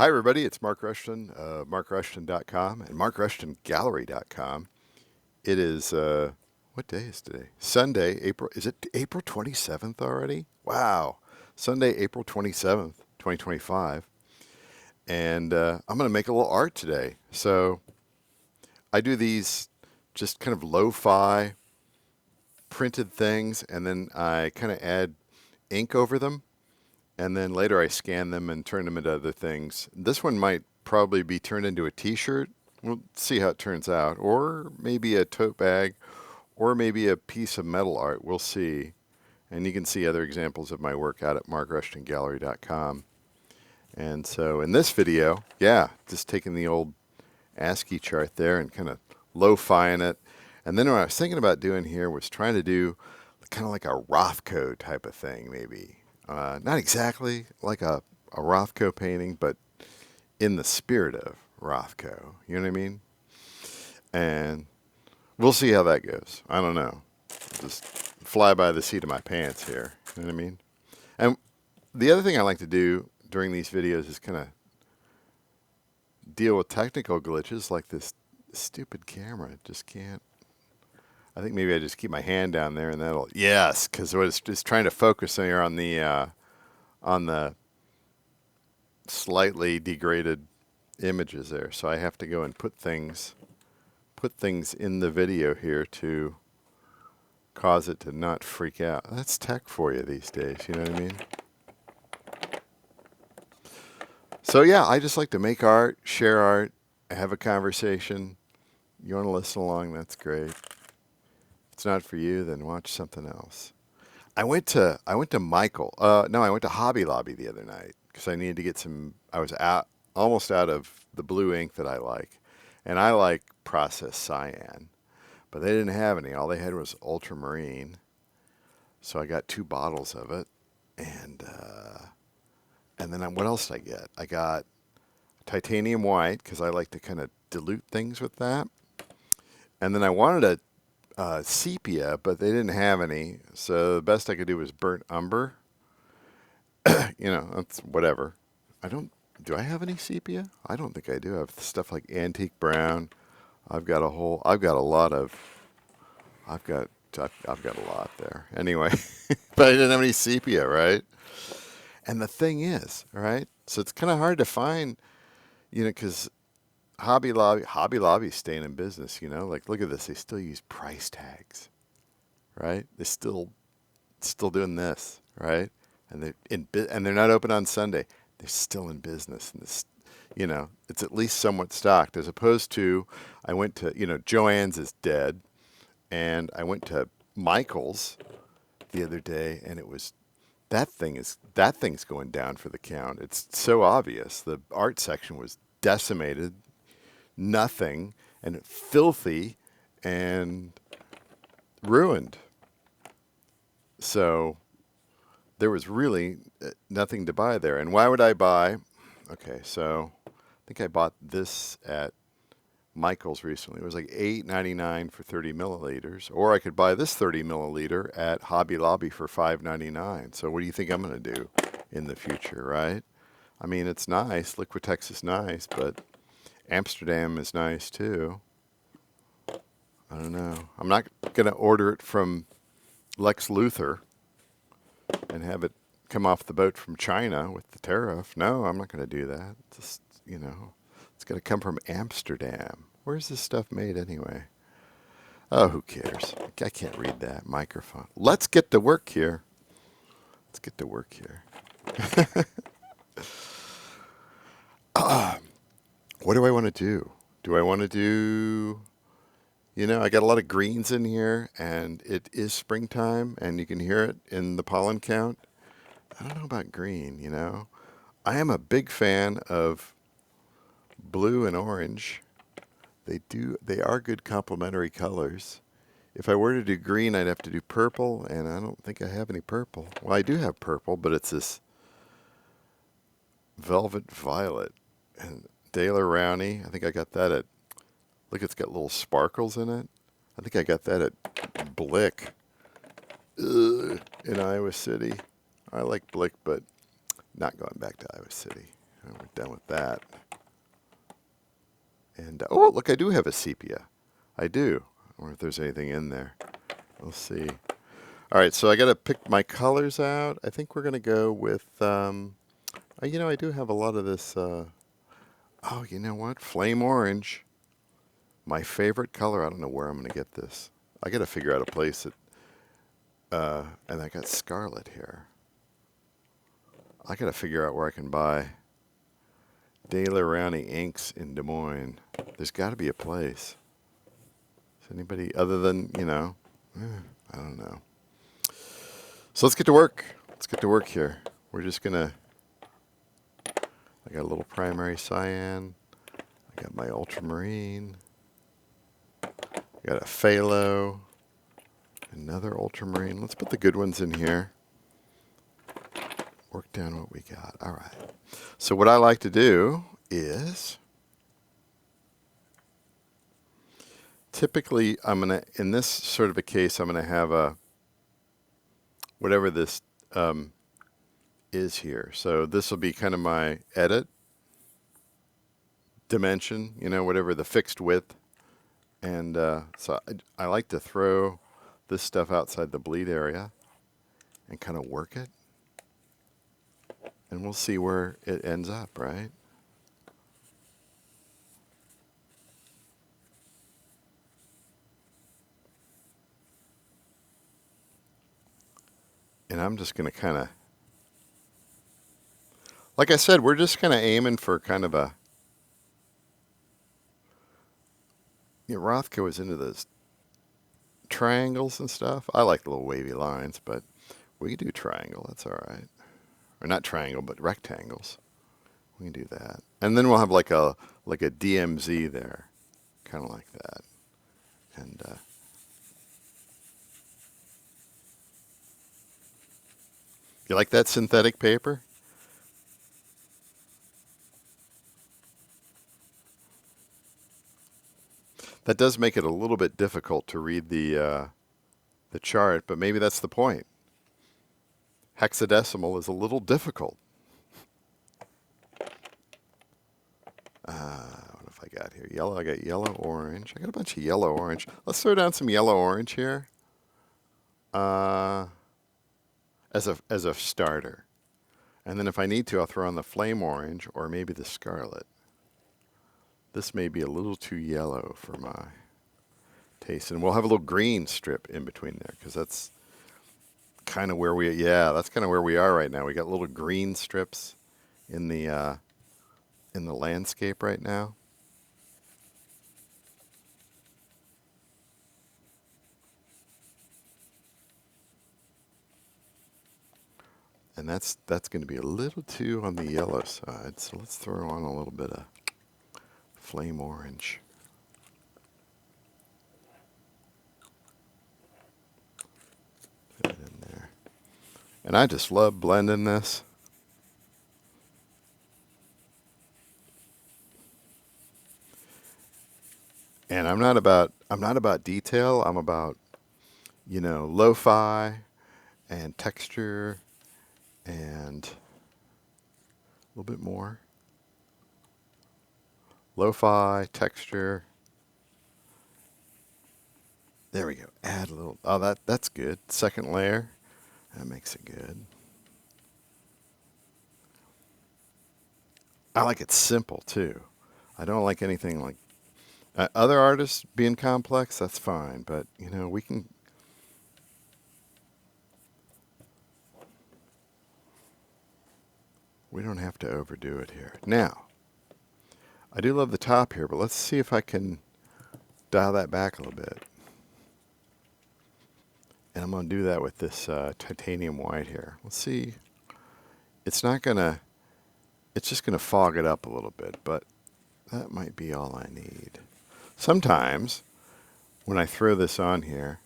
Hi, everybody. It's Mark Rushton, markrushton.com and markrushtongallery.com. It is, what day is today? Sunday, is it April 27th already? Wow. Sunday, April 27th, 2025. And I'm going to make a little art today. So I do these just kind of lo-fi printed things, and then I kind of add ink over them. And then later I scan them and turn them into other things. This one might probably be turned into a t-shirt. We'll see how it turns out. Or maybe a tote bag, or maybe a piece of metal art. We'll see. And you can see other examples of my work out at markrushtongallery.com. And so in this video, yeah, just taking the old ASCII chart there and kind of lo-fiing it. And then what I was thinking about doing here was trying to do kind of like a Rothko type of thing, maybe. Not exactly like a Rothko painting, but in the spirit of Rothko. You know what I mean? And we'll see how that goes. I don't know. Just fly by the seat of my pants here. You know what I mean? And the other thing I like to do during these videos is kind of deal with technical glitches like this stupid camera. It just can't. I think maybe I just keep my hand down there and that'll, yes, because it's just trying to focus here on the slightly degraded images there. So I have to go and put things in the video here to cause it to not freak out. That's tech for you these days, you know what I mean? So yeah, I just like to make art, share art, have a conversation. You want to listen along, that's great. If it's not for you, then watch something else. I went to Michael. No, I went to Hobby Lobby the other night because I needed to get some. I was almost out of the blue ink that I like, and I like processed cyan, but they didn't have any. All they had was ultramarine, so I got 2 bottles of it, and then what else did I get? I got titanium white because I like to kind of dilute things with that, and then I wanted a sepia, but they didn't have any. So the best I could do was burnt umber. That's whatever. I don't. Do I have any sepia? I don't think I do. I have stuff like antique brown. I've got a whole. I've got a lot of. I've got. I've got a lot there. Anyway, but I didn't have any sepia, right? And the thing is, right? So it's kind of hard to find, because Hobby Lobby's staying in business. Like look at this. They still use price tags, right? They still doing this, right? And they're not open on Sunday. They're still in business, and this, it's at least somewhat stocked. As opposed to, I went to, Joann's is dead, and I went to Michael's the other day, and it was that thing's going down for the count. It's so obvious. The art section was decimated, nothing, and filthy, and ruined. So there was really nothing to buy there. And why would I buy? Okay, so I think I bought this at Michael's recently. It was like $8.99 for 30 milliliters, or I could buy this 30 milliliter at Hobby Lobby for $5.99. So what do you think I'm going to do in the future, right? I mean, it's nice. Liquitex is nice, but Amsterdam is nice too. I don't know. I'm not going to order it from Lex Luthor and have it come off the boat from China with the tariff. No, I'm not going to do that. Just, it's going to come from Amsterdam. Where's this stuff made anyway? Oh, who cares? I can't read that microphone. Let's get to work here. Let's get to work here. What do I want to do? Do I want to do, I got a lot of greens in here, and it is springtime, and you can hear it in the pollen count. I don't know about green, I am a big fan of blue and orange. They are good complementary colors. If I were to do green, I'd have to do purple, and I don't think I have any purple. Well, I do have purple, but it's this velvet violet. And Daler Rowney, I think I got that at, look, it's got little sparkles in it. I think I got that at Blick in Iowa City. I like Blick, but not going back to Iowa City. And we're done with that. And oh, look, I do have a sepia. I do. I wonder if there's anything in there. We'll see. All right, so I got to pick my colors out. I think we're going to go with, you know, I do have a lot of this, oh, you know what? Flame orange. My favorite color. I don't know where I'm going to get this. I got to figure out a place that, and I got scarlet here. I got to figure out where I can buy De La Rowney inks in Des Moines. There's got to be a place. Is anybody other than, you know, I don't know. So let's get to work. Let's get to work here. We're just going to, I got a little primary cyan. I got my ultramarine. I got a phthalo. Another ultramarine. Let's put the good ones in here. Work down what we got. All right. So what I like to do is, typically I'm going to, in this sort of a case, I'm going to have a, whatever this is here. So this will be kind of my edit dimension, you know, whatever the fixed width. And so I like to throw this stuff outside the bleed area and kind of work it. And we'll see where it ends up, right? And I'm just going to kind of, like I said, we're just kind of aiming for kind of a, you know, Rothko is into those triangles and stuff. I like the little wavy lines, but we can do triangle. That's all right. Or not triangle, but rectangles. We can do that. And then we'll have like a DMZ there, kind of like that. And you like that synthetic paper? That does make it a little bit difficult to read the chart, but maybe that's the point. Hexadecimal is a little difficult. What have I got here? Yellow. I got yellow, orange. I got a bunch of yellow, orange. Let's throw down some yellow, orange here. As a starter. And then if I need to, I'll throw on the flame orange or maybe the scarlet. This may be a little too yellow for my taste. And we'll have a little green strip in between there because that's kind of where that's kind of where we are right now. We got little green strips in the landscape right now. And that's going to be a little too on the yellow side. So let's throw on a little bit of flame orange. Put it in there. And I just love blending this. And I'm not about detail. I'm about, you know, lo-fi and texture and a little bit more. Lo-fi, texture. There we go. Add a little. Oh, that's good. Second layer. That makes it good. I like it simple too. I don't like anything like other artists being complex. That's fine, but you know we can. We don't have to overdo it here. Now, I do love the top here, but let's see if I can dial that back a little bit. And I'm going to do that with this titanium white here. Let's see. It's not going to, it's just going to fog it up a little bit, but that might be all I need. Sometimes, when I throw this on here,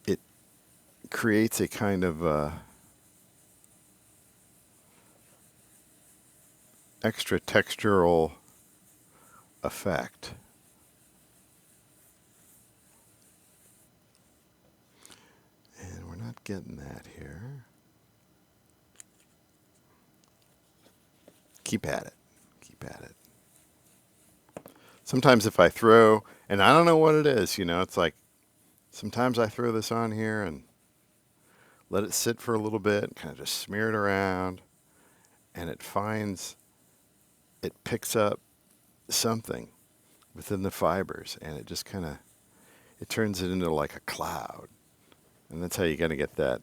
it creates a kind of extra textural effect. And we're not getting that here. Keep at it. Keep at it. Sometimes if I throw, and I don't know what it is, it's like sometimes I throw this on here and let it sit for a little bit and kind of just smear it around, and it picks up something within the fibers, and it just kind of, it turns it into like a cloud. And that's how you're going to get that.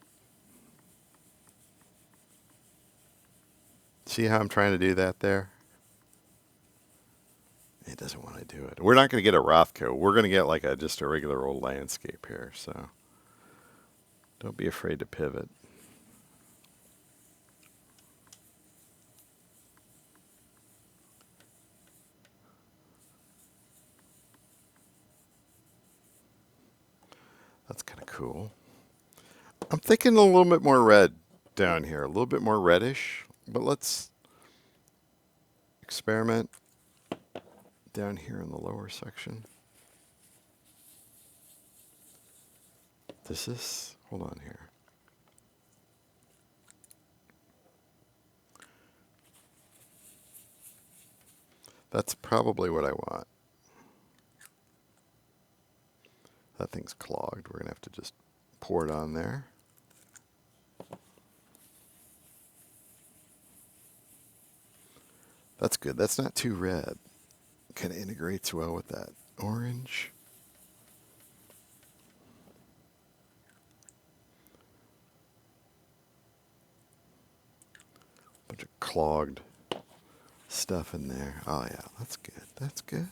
See how I'm trying to do that there? It doesn't want to do it. We're not going to get a Rothko. We're going to get like just a regular old landscape here. So don't be afraid to pivot. That's kind of cool. I'm thinking a little bit more red down here, a little bit more reddish, but let's experiment down here in the lower section. Hold on here. That's probably what I want. That thing's clogged. We're going to have to just pour it on there. That's good. That's not too red. Kind of integrates well with that orange. Bunch of clogged stuff in there. Oh yeah, that's good. That's good.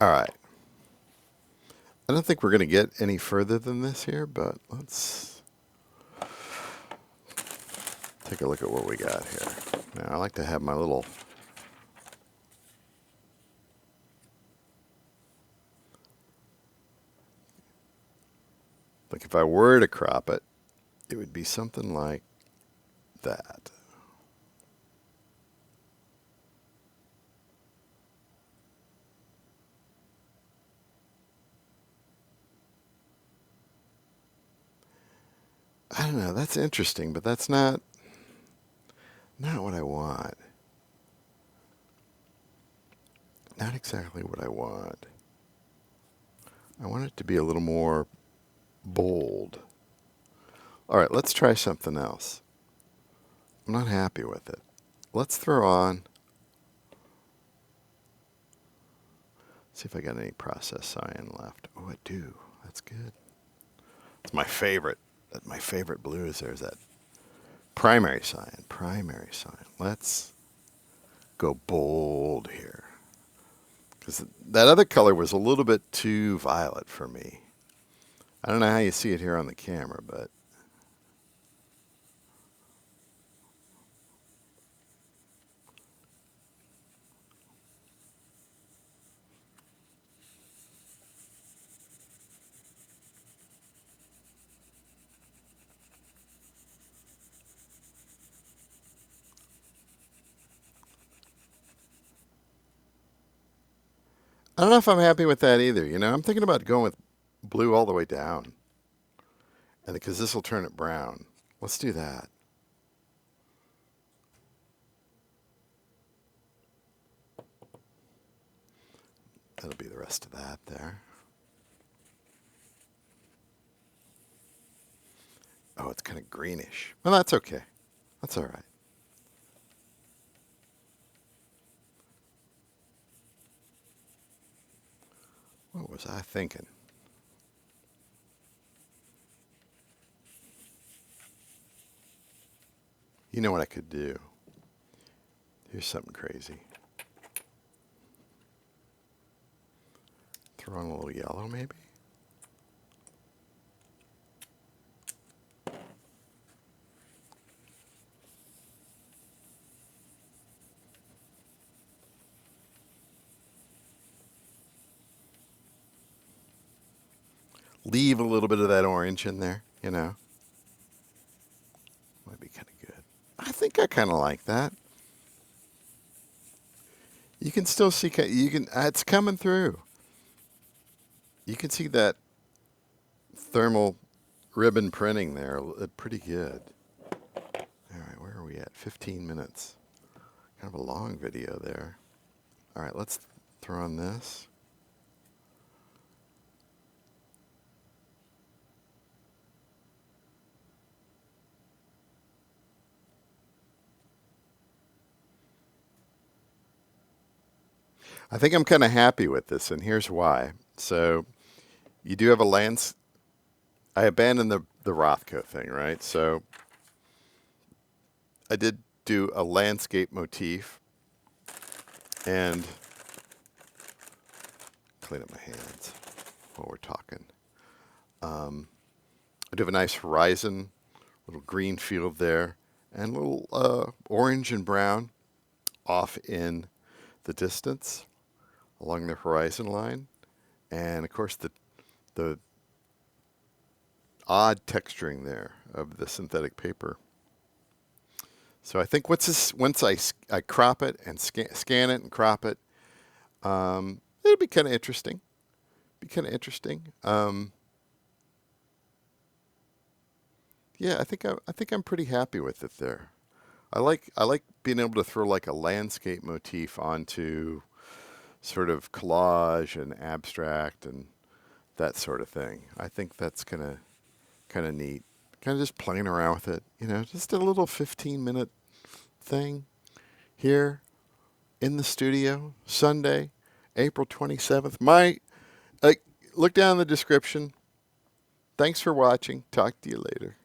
All right. I don't think we're going to get any further than this here, but let's take a look at what we got here. Now, I like to have my little... Like if I were to crop it, it would be something like that. I don't know, that's interesting, but that's not what I want. Not exactly what I want. I want it to be a little more bold. All right, let's try something else. I'm not happy with it. Let's throw on, see if I got any processed cyan left. Oh, I do. That's good. It's my favorite. My favorite blue is there's that primary cyan. Primary cyan. Let's go bold here. Because that other color was a little bit too violet for me. I don't know how you see it here on the camera, but I don't know if I'm happy with that either. I'm thinking about going with blue all the way down. And because this will turn it brown. Let's do that. That'll be the rest of that there. Oh, it's kind of greenish. Well, that's okay. That's all right. What was I thinking? You know what I could do? Here's something crazy. Throw on a little yellow, maybe? Leave a little bit of that orange in there, think I kind of like that. You can still see, you can, it's coming through. You can see that thermal ribbon printing there, pretty good. All right, where are we at? 15 minutes. Kind of a long video there. All right, let's throw on this. I think I'm kind of happy with this, and here's why. So you do have a I abandoned the Rothko thing, right? So I did do a landscape motif and clean up my hands while we're talking. I do have a nice horizon, little green field there, and a little orange and brown off in the distance along the horizon line. And of course the odd texturing there of the synthetic paper. So I think once I crop it and scan it and crop it, it'll be kind of interesting. Yeah, I think I'm pretty happy with it there. I like being able to throw like a landscape motif onto sort of collage and abstract and that sort of thing. I think that's kind of neat. Kind of just playing around with it, just a little 15-minute thing here in the studio, Sunday, April 27th. Look down in the description. Thanks for watching. Talk to you later.